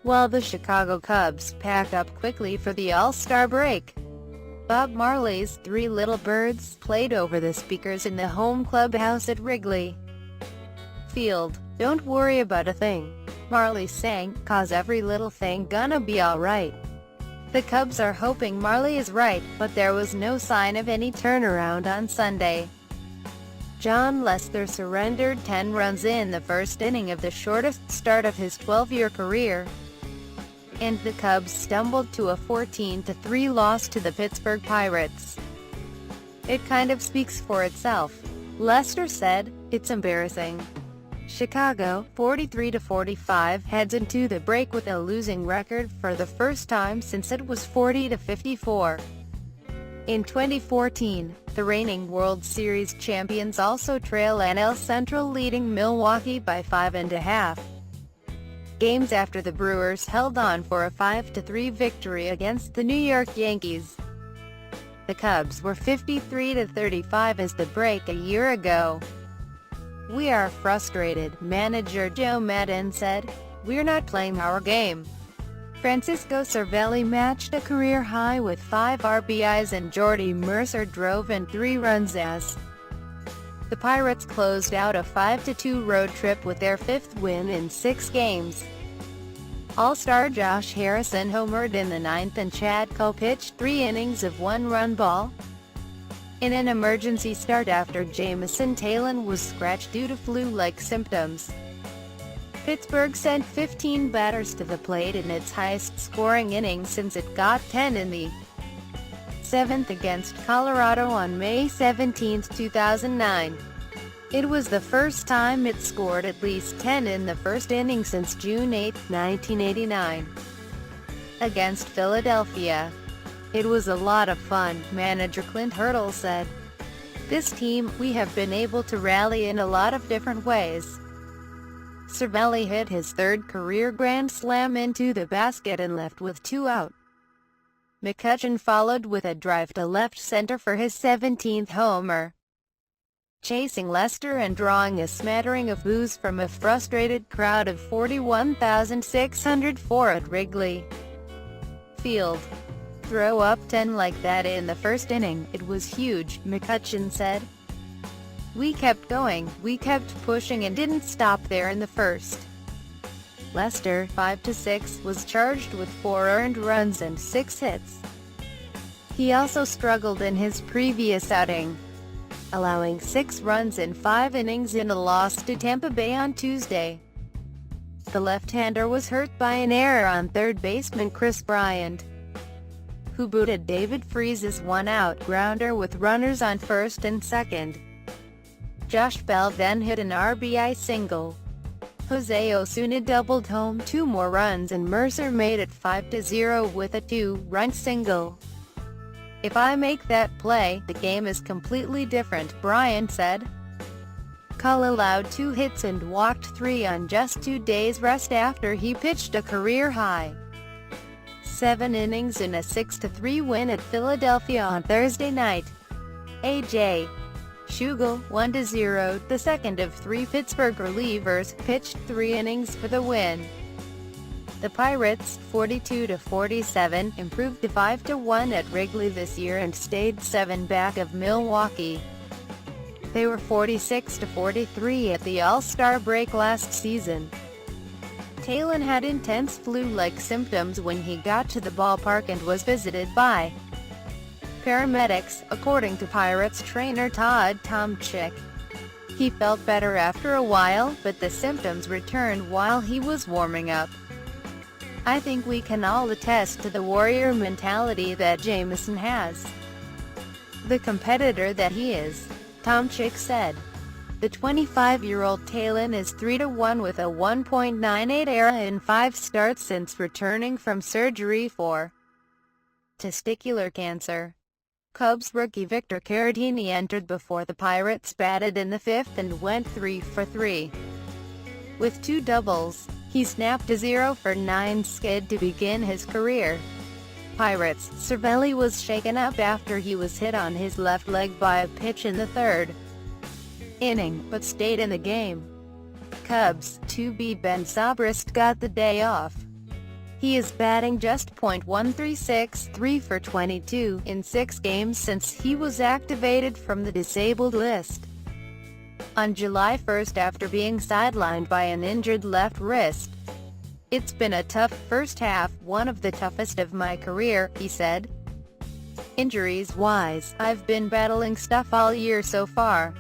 while the Chicago Cubs packed up quickly for the All-Star break. Bob Marley's Three Little Birds played over the speakers in the home clubhouse at Wrigley Field. "Don't worry about a thing," Marley sang, "'cause every little thing gonna be alright." The Cubs are hoping Marley is right, but there was no sign of any turnaround on Sunday. Jon Lester surrendered 10 runs in the first inning of the shortest start of his 12-year career, and the Cubs stumbled to a 14-3 loss to the Pittsburgh Pirates. "It kind of speaks for itself," Lester said. "It's embarrassing." Chicago, 43-45, heads into the break with a losing record for the first time since it was 40-54. In 2014, the reigning World Series champions also trail NL Central, leading Milwaukee by 5.5 games after the Brewers held on for a 5-3 victory against the New York Yankees. The Cubs were 53-35 as the break a year ago. "We are frustrated," manager Joe Maddon said. "We're not playing our game." Francisco Cervelli matched a career high with 5 RBIs and Jordy Mercer drove in 3 runs as the Pirates closed out a 5-2 road trip with their 5th win in 6 games. All-Star Josh Harrison homered in the 9th and Chad Cole pitched 3 innings of 1-run ball in an emergency start after Jameson Taillon was scratched due to flu-like symptoms. Pittsburgh sent 15 batters to the plate in its highest-scoring inning since it got 10 in the 7th against Colorado on May 17, 2009. It was the first time it scored at least 10 in the first inning since June 8, 1989, against Philadelphia. "It was a lot of fun," manager Clint Hurdle said. "This team, we have been able to rally in a lot of different ways." Cervelli hit his 3rd career grand slam into the basket and left with 2 out. McCutchen followed with a drive to left center for his 17th homer. Chasing Lester and drawing a smattering of boos from a frustrated crowd of 41,604 at Wrigley Field. "Throw up 10 like that in the first inning, it was huge," McCutchen said. "We kept going, we kept pushing and didn't stop there in the first." Lester, 5-6, was charged with 4 earned runs and 6 hits. He also struggled in his previous outing, allowing 6 runs in 5 innings in a loss to Tampa Bay on Tuesday. The left-hander was hurt by an error on third baseman Chris Bryant, who booted David Freese's 1-out grounder with runners on first and second. Josh Bell then hit an RBI single. Jose Osuna doubled home 2 more runs and Mercer made it 5-0 with a 2-run single. "If I make that play, the game is completely different," Bryant said. Cole allowed 2 hits and walked 3 on just 2 days rest after he pitched a career-high 7 innings in a 6-3 win at Philadelphia on Thursday night. A.J. Schugel, 1-0, the second of 3 Pittsburgh relievers, pitched 3 innings for the win. The Pirates, 42-47, improved to 5-1 at Wrigley this year and stayed 7 back of Milwaukee. They were 46-43 at the All-Star break last season. Taillon had intense flu-like symptoms when he got to the ballpark and was visited by paramedics, according to Pirates trainer Todd Tomchik. He felt better after a while, but the symptoms returned while he was warming up. "I think we can all attest to the warrior mentality that Jameson has. The competitor that he is," Tomchik said. The 25-year-old Taillon is 3-1 with a 1.98 ERA in 5 starts since returning from surgery for testicular cancer. Cubs rookie Victor Caratini entered before the Pirates batted in the 5th and went 3 for 3. With 2 doubles, he snapped a 0 for 9 skid to begin his career. Pirates, Cervelli was shaken up after he was hit on his left leg by a pitch in the 3rd inning, but stayed in the game. Cubs, 2B Ben Zobrist got the day off. He is batting just .136, 3 for 22, in 6 games since he was activated from the disabled list on July 1 after being sidelined by an injured left wrist. "It's been a tough first half, one of the toughest of my career," he said. "Injuries-wise, I've been battling stuff all year so far.